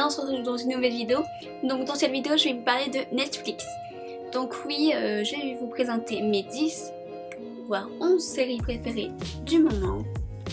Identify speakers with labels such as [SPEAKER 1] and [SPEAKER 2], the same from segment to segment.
[SPEAKER 1] on se retrouve dans une nouvelle vidéo. Donc dans cette vidéo je vais vous parler de Netflix. Donc oui, je vais vous présenter mes 10 voire 11 séries préférées du moment.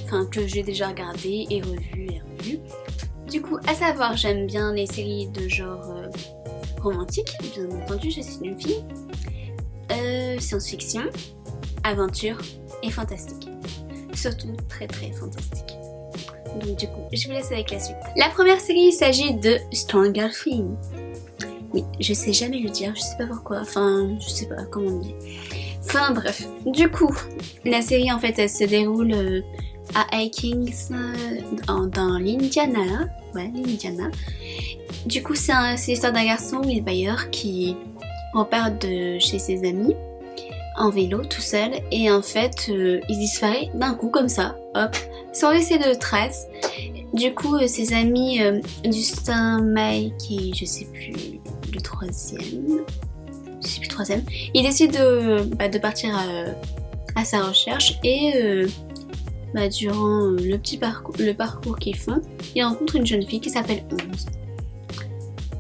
[SPEAKER 1] Enfin que j'ai déjà regardées et revues et revues. Du coup à savoir, j'aime bien les séries de genre romantique, bien entendu, je suis une fille. Science-fiction, aventure et fantastique. Surtout très fantastique. Donc du coup, je vous laisse avec la suite. La première série, il s'agit de Stranger Things. Oui, je sais jamais le dire, je sais pas pourquoi, enfin, je sais pas comment on dit. Enfin bref, du coup, la série en fait, elle se déroule à Hikings, dans l'Indiana. Ouais, l'Indiana. Du coup, c'est l'histoire d'un garçon, Will Byers, qui repart de chez ses amis en vélo tout seul et en fait il disparaît d'un coup comme ça, hop, sans laisser de traces. Du coup ses amis Dustin, Mike et je sais plus le troisième, ils décident de partir à sa recherche et durant le parcours qu'ils font, ils rencontrent une jeune fille qui s'appelle 11.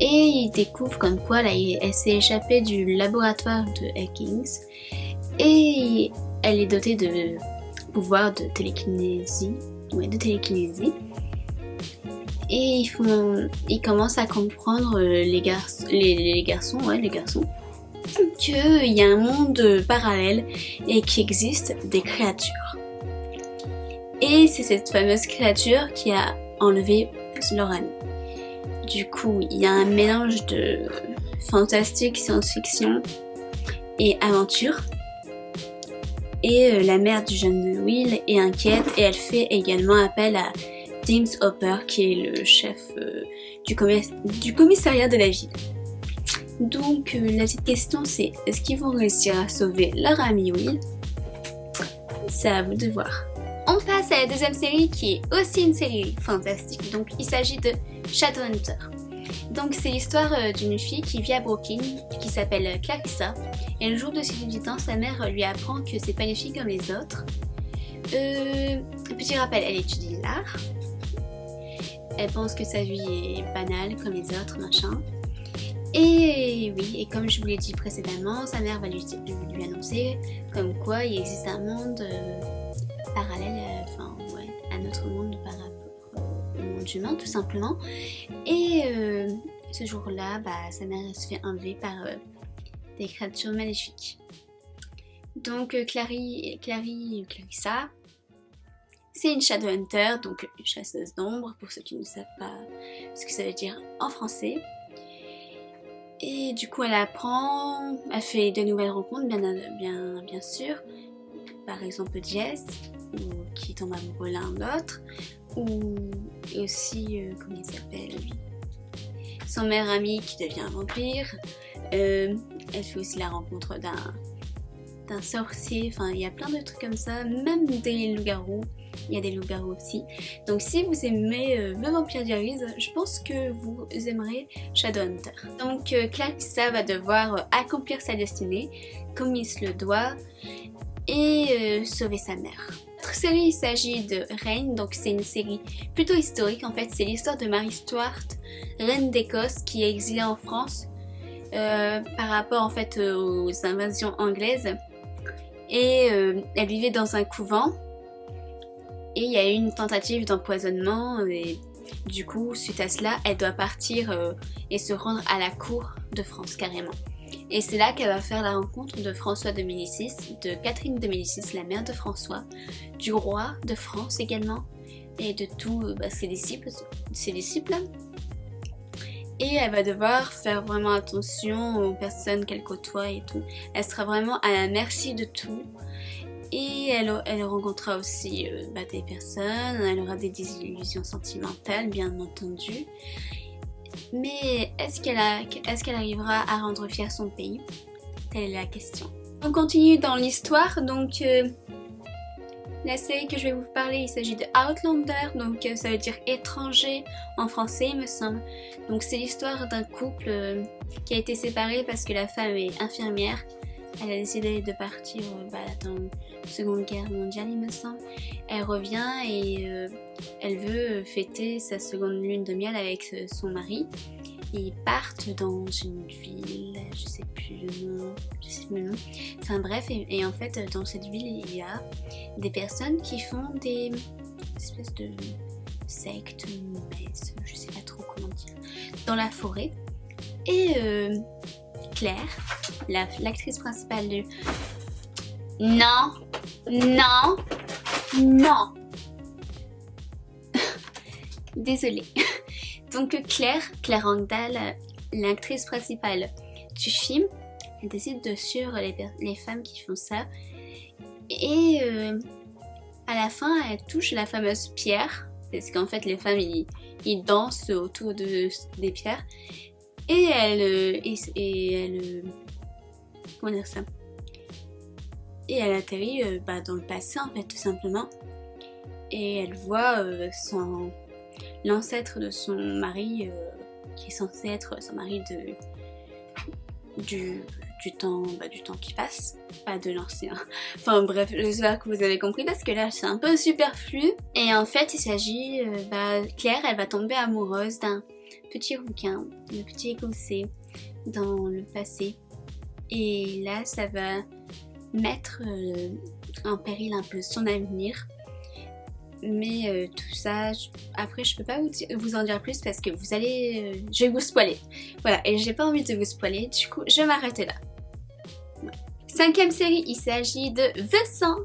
[SPEAKER 1] Et ils découvrent comme quoi elle s'est échappée du laboratoire de Hikings et elle est dotée de pouvoirs de télékinésie. Et ils commencent à comprendre les garçons, qu'il y a un monde parallèle et qu'il existe des créatures. Et c'est cette fameuse créature qui a enlevé leur ami. Du coup, il y a un mélange de fantastique, science-fiction et aventure. Et la mère du jeune Will est inquiète et elle fait également appel à James Hopper qui est le chef du commissariat de la ville. Donc la petite question c'est, est-ce qu'ils vont réussir à sauver leur ami Will? C'est à vous de voir. On passe à la deuxième série qui est aussi une série fantastique, donc il s'agit de Shadowhunter. Donc c'est l'histoire d'une fille qui vit à Brooklyn, qui s'appelle Clarissa, et le jour de ses 18 ans, sa mère lui apprend que c'est pas une fille comme les autres. Petit rappel, elle étudie l'art, elle pense que sa vie est banale comme les autres, machin. Et oui, et comme je vous l'ai dit précédemment, sa mère va lui annoncer comme quoi il existe un monde parallèle, à notre monde par rapport au monde humain tout simplement. Et ce jour-là, sa mère se fait enlever par des créatures maléfiques. Donc Clarissa, c'est une Shadowhunter, donc une chasseuse d'ombre pour ceux qui ne savent pas ce que ça veut dire en français. Et du coup elle fait de nouvelles rencontres bien sûr. Par exemple Jess, qui tombe amoureux l'un de l'autre, et aussi, comment il s'appelle lui, son meilleur ami qui devient un vampire. Elle fait aussi la rencontre d'un sorcier, enfin il y a plein de trucs comme ça, même des loups-garous, il y a des loups-garous aussi. Donc si vous aimez le Vampire Diaries, je pense que vous aimerez Shadowhunter. Donc Clarissa va devoir accomplir sa destinée comme il se le doit et sauver sa mère. Notre série, il s'agit de Reign, donc c'est une série plutôt historique en fait, c'est l'histoire de Marie Stuart, reine d'Écosse qui est exilée en France par rapport en fait aux invasions anglaises, et elle vivait dans un couvent et il y a eu une tentative d'empoisonnement et du coup suite à cela elle doit partir et se rendre à la cour de France carrément. Et c'est là qu'elle va faire la rencontre de François de Médicis, de Catherine de Médicis, la mère de François, du roi de France également, et de tous ses disciples. Et elle va devoir faire vraiment attention aux personnes qu'elle côtoie et tout. Elle sera vraiment à la merci de tout. Et elle rencontrera aussi des personnes, elle aura des désillusions sentimentales bien entendu. Mais est-ce qu'elle arrivera à rendre fier son pays? Telle est la question. On continue dans l'histoire, donc la série que je vais vous parler, il s'agit de Outlander, donc ça veut dire étranger en français il me semble. Donc c'est l'histoire d'un couple qui a été séparé parce que la femme est infirmière Elle a décidé de partir dans la Seconde Guerre mondiale, il me semble. Elle revient et elle veut fêter sa seconde lune de miel avec son mari. Ils partent dans une ville, je sais plus le nom. Enfin bref, et en fait dans cette ville il y a des personnes qui font des espèces de sectes, messes, je sais pas trop comment dire, dans la forêt. Et Claire, l'actrice principale de... Non, non, non. Désolée. Donc Claire Angdal, l'actrice principale du film, elle décide de suivre les femmes qui font ça. Et à la fin, elle touche la fameuse pierre. Parce qu'en fait, les femmes, ils dansent autour des pierres. Et elle comment dire ça? Et elle atterrit dans le passé, en fait, tout simplement. Et elle voit l'ancêtre de son mari, qui est censé être son mari du temps qui passe, pas de l'ancien. Enfin bref, j'espère que vous avez compris parce que là c'est un peu superflu. Et en fait il s'agit, Claire elle va tomber amoureuse d'un petit rouquin, d'un petit écossais dans le passé. Et là ça va mettre en péril un peu son avenir. Mais tout ça, après je peux pas vous en dire plus parce que vous allez... je vais vous spoiler. Voilà, et j'ai pas envie de vous spoiler, du coup je vais m'arrêter là. Ouais. 5e série, il s'agit de The 100.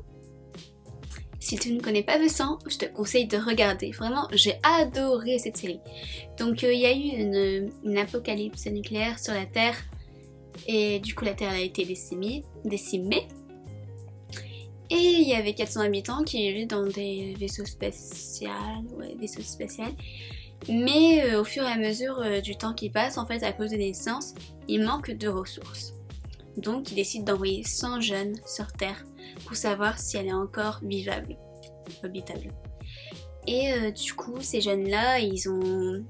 [SPEAKER 1] Si tu ne connais pas The 100, je te conseille de regarder. Vraiment, j'ai adoré cette série. Donc il y a eu une apocalypse nucléaire sur la Terre. Et du coup la Terre a été décimée. Et il y avait 400 habitants qui vivaient dans des vaisseaux spatials, Mais au fur et à mesure du temps qui passe, en fait, à cause des naissances, il manque de ressources. Donc, ils décident d'envoyer 100 jeunes sur Terre pour savoir si elle est encore habitable. Et du coup, ces jeunes-là, ils ont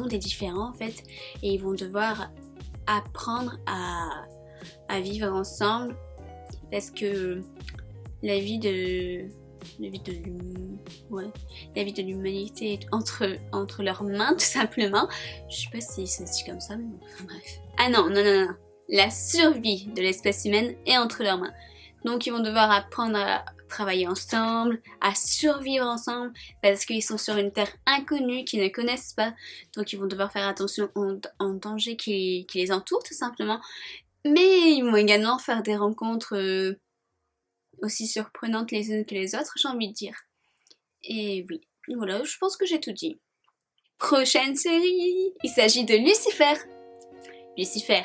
[SPEAKER 1] des différends, en fait, et ils vont devoir apprendre à vivre ensemble. Parce que la vie de l'humanité est entre leurs mains, tout simplement. Je sais pas si ça se dit comme ça, mais bon, enfin, bref. Ah non. La survie de l'espèce humaine est entre leurs mains. Donc ils vont devoir apprendre à travailler ensemble, à survivre ensemble, parce qu'ils sont sur une terre inconnue qu'ils ne connaissent pas. Donc ils vont devoir faire attention aux dangers qui les entourent, tout simplement. Mais ils vont également faire des rencontres aussi surprenantes les unes que les autres, j'ai envie de dire. Et oui, voilà, je pense que j'ai tout dit. Prochaine série, il s'agit de Lucifer. Lucifer.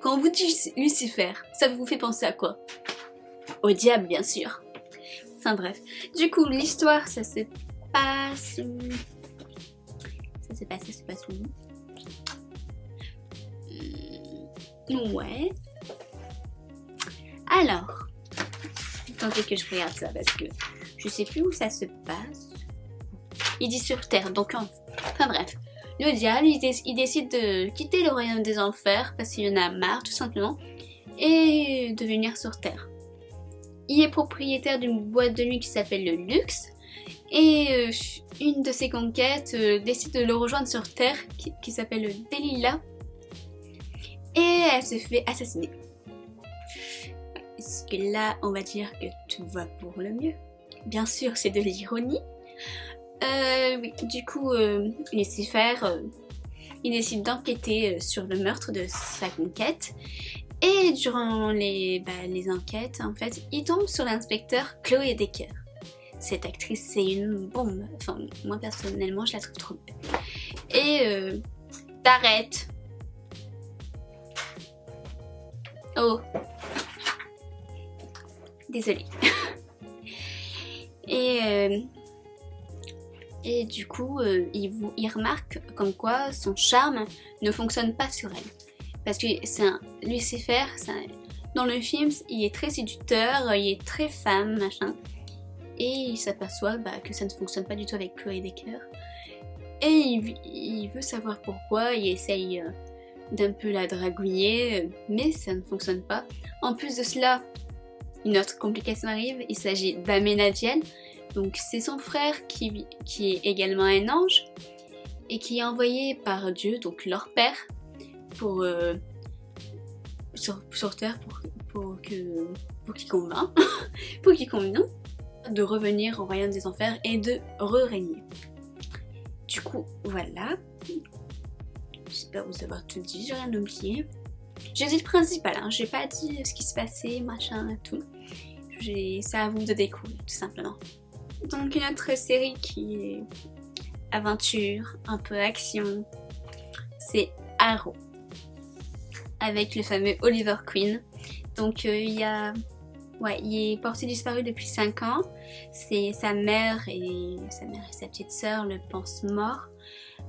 [SPEAKER 1] Quand on vous dit Lucifer, ça vous fait penser à quoi? Au diable, bien sûr. Enfin bref. Du coup, l'histoire, ça se passe où? Ouais. Alors, attendez que je regarde ça parce que je sais plus où ça se passe. Il dit sur Terre, donc enfin bref. Le diable, il décide de quitter le royaume des enfers parce qu'il en a marre tout simplement et de venir sur Terre. Il est propriétaire d'une boîte de nuit qui s'appelle le Luxe et une de ses conquêtes décide de le rejoindre sur Terre qui s'appelle Delilah. Et elle se fait assassiner. Est-ce que là, on va dire que tout va pour le mieux? Bien sûr, c'est de l'ironie. Oui, du coup, Lucifer, il décide d'enquêter sur le meurtre de sa conquête. Et durant les enquêtes, en fait, il tombe sur l'inspecteur Chloé Decker. Cette actrice, c'est une bombe. Enfin, moi, personnellement, je la trouve trop belle. Et t'arrêtes. Oh, désolée. Et du coup, il remarque comme quoi son charme ne fonctionne pas sur elle. Parce que Lucifer, dans le film, il est très séducteur, il est très femme, machin. Et il s'aperçoit que ça ne fonctionne pas du tout avec Chloé Decker. Et il veut savoir pourquoi, il essaye d'un peu la dragouiller, mais ça ne fonctionne pas. En plus de cela, une autre complication arrive, il s'agit d'Amenadiel. Donc c'est son frère qui est également un ange et qui est envoyé par Dieu, donc leur père, pour sur Terre pour qu'il convainc pour qu'il convainc de revenir au royaume des enfers et de re-régner. Du coup, voilà. J'espère vous avoir tout dit, j'ai rien oublié. J'ai dit le principal, hein. J'ai pas dit ce qui se passait, machin, tout. C'est à vous de découvrir, tout simplement. Donc une autre série qui est aventure, un peu action, c'est Arrow, avec le fameux Oliver Queen. Donc il est porté disparu depuis 5 ans. C'est sa mère et sa petite sœur le pensent mort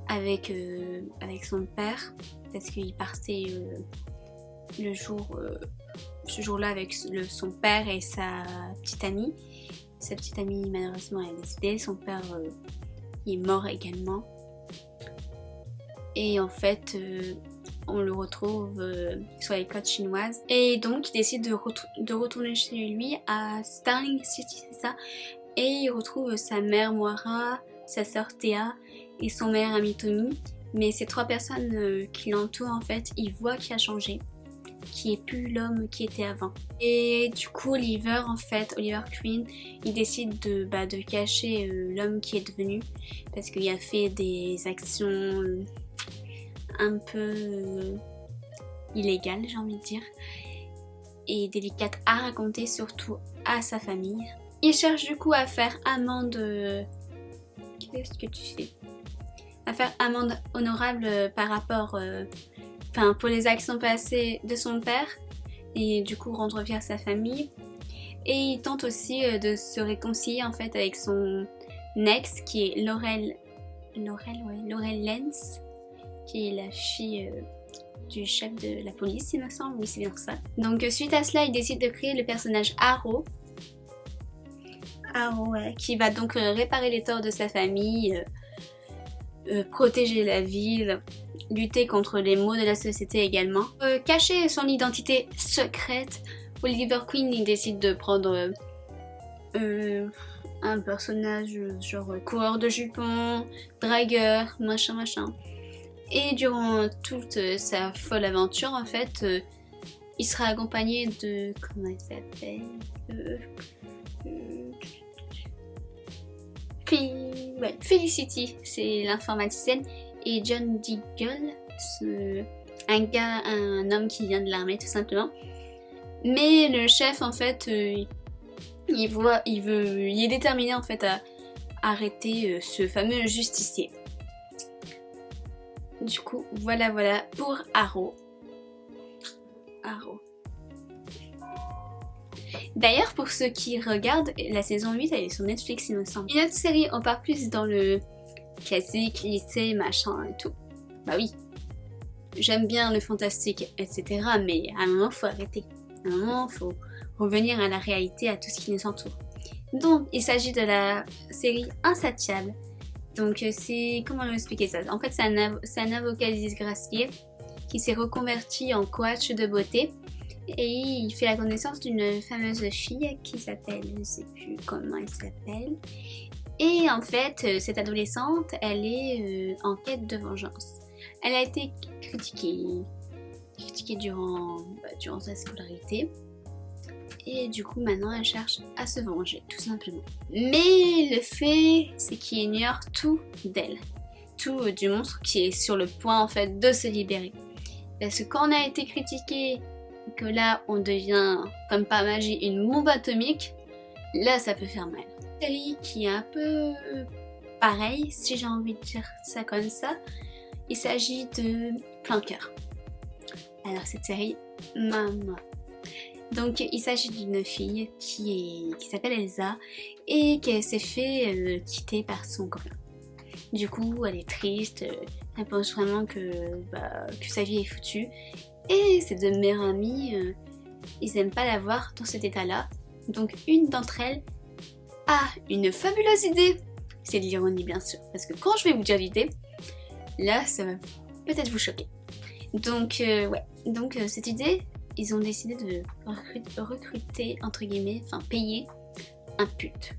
[SPEAKER 1] avec son père, parce qu'il partait ce jour-là avec son père et sa petite amie. Sa petite amie malheureusement est décédée, son père est mort également. Et en fait on le retrouve sur les côtes chinoises. Et donc il décide de retourner chez lui à Starling City, c'est ça. Et il retrouve sa mère Moira, sa sœur Théa et son meilleur ami Tommy. Mais ces 3 personnes qui l'entourent en fait, ils voient qu'il a changé, qui est plus l'homme qui était avant. Et du coup Oliver Queen, il décide de cacher l'homme qui est devenu, parce qu'il a fait des actions un peu illégales, j'ai envie de dire, et délicates à raconter, surtout à sa famille. Il cherche du coup à faire amende... Qu'est-ce que tu fais? À faire amende honorable par rapport... pour les actions passées de son père, et du coup rendre fier sa famille. Et il tente aussi de se réconcilier en fait avec son ex qui est Laurel Lens, qui est la fille du chef de la police, il me semble. Oui, c'est bien ça. Donc suite à cela, il décide de créer le personnage Arrow, qui va donc réparer les torts de sa famille, protéger la ville, lutter contre les maux de la société également. Cacher son identité secrète, Oliver Queen il décide de prendre un personnage genre coureur de jupons, dragueur, machin. Et durant toute sa folle aventure en fait, il sera accompagné de... comment elle s'appelle Felicity, c'est l'informaticienne, et John Diggle, un homme qui vient de l'armée tout simplement. Mais le chef en fait, il est déterminé en fait à arrêter ce fameux justicier. Du coup, voilà pour Arrow. D'ailleurs, pour ceux qui regardent, la saison 8 elle est sur Netflix il me semble. Une autre série, on part plus dans le classique, lycée, machin et tout. Bah oui, j'aime bien le fantastique, etc. Mais à un moment, faut arrêter. À un moment, faut revenir à la réalité, à tout ce qui nous entoure. Donc, il s'agit de la série Insatiable. Donc, c'est... comment on va expliquer ça? En fait, c'est un avocat disgracié qui s'est reconverti en coach de beauté. Et il fait la connaissance d'une fameuse fille qui s'appelle... je ne sais plus comment elle s'appelle. Et en fait, cette adolescente, elle est en quête de vengeance. Elle a été critiquée durant sa scolarité. Et du coup, maintenant, elle cherche à se venger, tout simplement. Mais le fait, c'est qu'il ignore tout d'elle. Tout du monstre qui est sur le point, en fait, de se libérer. Parce que quand on a été critiqué, que là, on devient, comme par magie, une bombe atomique, là, ça peut faire mal. Une série qui est un peu pareil, si j'ai envie de dire ça comme ça. Il s'agit de Plein Cœur. Alors, cette série, maman. Donc il s'agit d'une fille qui s'appelle Elsa et qui s'est fait quitter par son copain. Du coup elle est triste, elle pense vraiment que sa vie est foutue. Et ses 2 meilleures amies, ils aiment pas la voir dans cet état-là. Donc une d'entre elles a une fabuleuse idée. C'est de l'ironie bien sûr, parce que quand je vais vous dire l'idée, là ça va peut-être vous choquer. Ouais. Donc cette idée, ils ont décidé de recruter, entre guillemets, enfin payer un pute.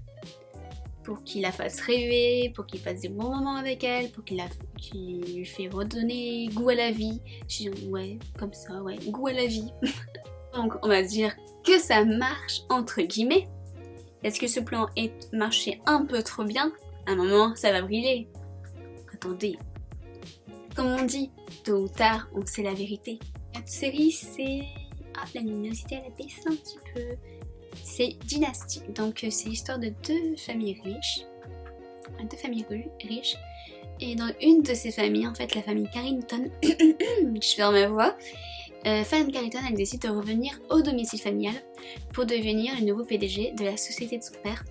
[SPEAKER 1] Pour qu'il la fasse rêver, pour qu'il passe des bons moments avec elle, pour qu'il lui fait redonner goût à la vie. Ouais, comme ça, ouais, goût à la vie. Donc on va dire que ça marche, entre guillemets. Est-ce que ce plan est marché un peu trop bien? À un moment, ça va briller. Attendez. Comme on dit, tôt ou tard, on sait la vérité. Cette série, c'est... Ah, la luminosité, elle a baissé un petit peu. C'est Dynasty. Donc c'est l'histoire de deux familles riches. Et dans une de ces familles, en fait, la famille Carrington, je perds ma voix, Fan Carrington, elle décide de revenir au domicile familial pour devenir le nouveau PDG de la société de son père.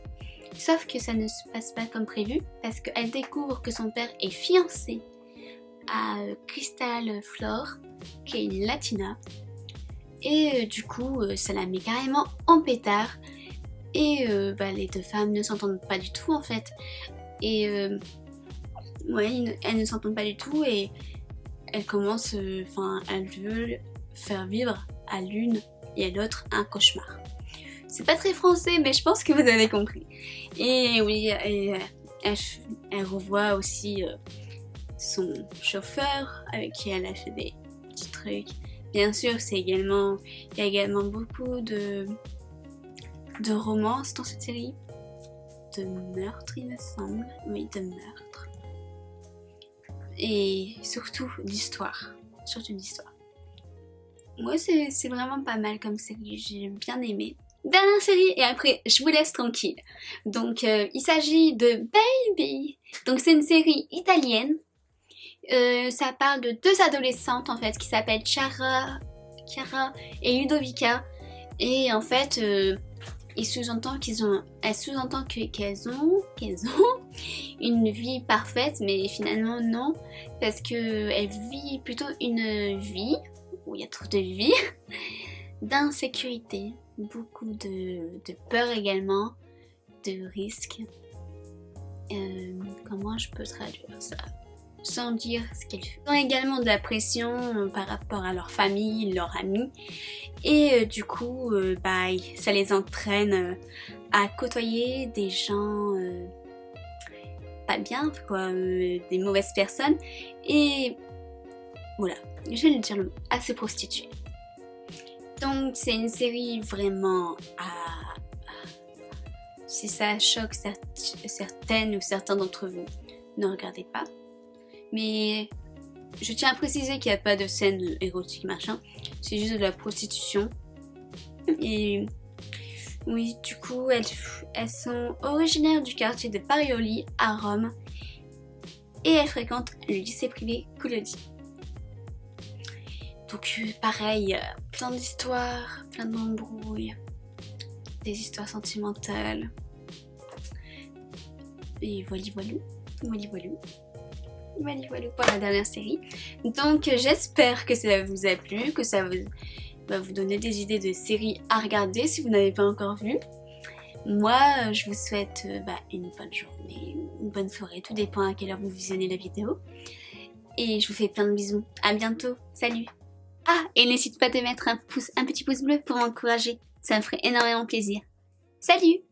[SPEAKER 1] Sauf que ça ne se passe pas comme prévu parce qu'elle découvre que son père est fiancé à Crystal Flor, qui est une latina. Et du coup, ça la met carrément en pétard. Et les deux femmes ne s'entendent pas du tout en fait. Et ouais, elles ne s'entendent pas du tout et elles commencent, elles veulent faire vivre à l'une et à l'autre un cauchemar. C'est pas très français, mais je pense que vous avez compris. Et oui, elle revoit aussi son chauffeur avec qui elle a fait des petits trucs. Bien sûr, il y a également beaucoup de romance dans cette série. De meurtre, il me semble. Oui, de meurtre. Et surtout d'histoire. Moi, c'est vraiment pas mal comme série. J'ai bien aimé. Dernière série et après je vous laisse tranquille. Donc il s'agit de Baby. Donc c'est une série italienne. Ça parle de deux adolescentes en fait qui s'appellent Chiara et Ludovica. Et en fait elles sous-entendent qu'elles ont une vie parfaite, mais finalement non, parce qu'elles vivent plutôt une vie où il y a trop de vie, d'insécurité, beaucoup de peur également, de risques. Comment je peux traduire ça sans dire ce qu'elles font. Ils ont également de la pression par rapport à leur famille, leurs amis. Et du coup, ça les entraîne à côtoyer des gens pas bien, quoi, des mauvaises personnes. Et voilà, je vais le dire le mot, à se prostituer. Donc c'est une série vraiment si ça choque certaines ou certains d'entre vous, ne regardez pas. Mais je tiens à préciser qu'il n'y a pas de scène érotique machin, c'est juste de la prostitution. Et oui, du coup, elles sont originaires du quartier de Parioli à Rome et elles fréquentent le lycée privé Coulodi. Donc pareil, plein d'histoires, plein d'embrouilles, des histoires sentimentales. Et voilà pour la dernière série. Donc j'espère que ça vous a plu, que ça va vous donner des idées de séries à regarder si vous n'avez pas encore vu. Moi je vous souhaite une bonne journée, une bonne soirée, tout dépend à quelle heure vous visionnez la vidéo. Et je vous fais plein de bisous, à bientôt, salut! Ah, et n'hésite pas de mettre un petit pouce bleu pour m'encourager, ça me ferait énormément plaisir. Salut!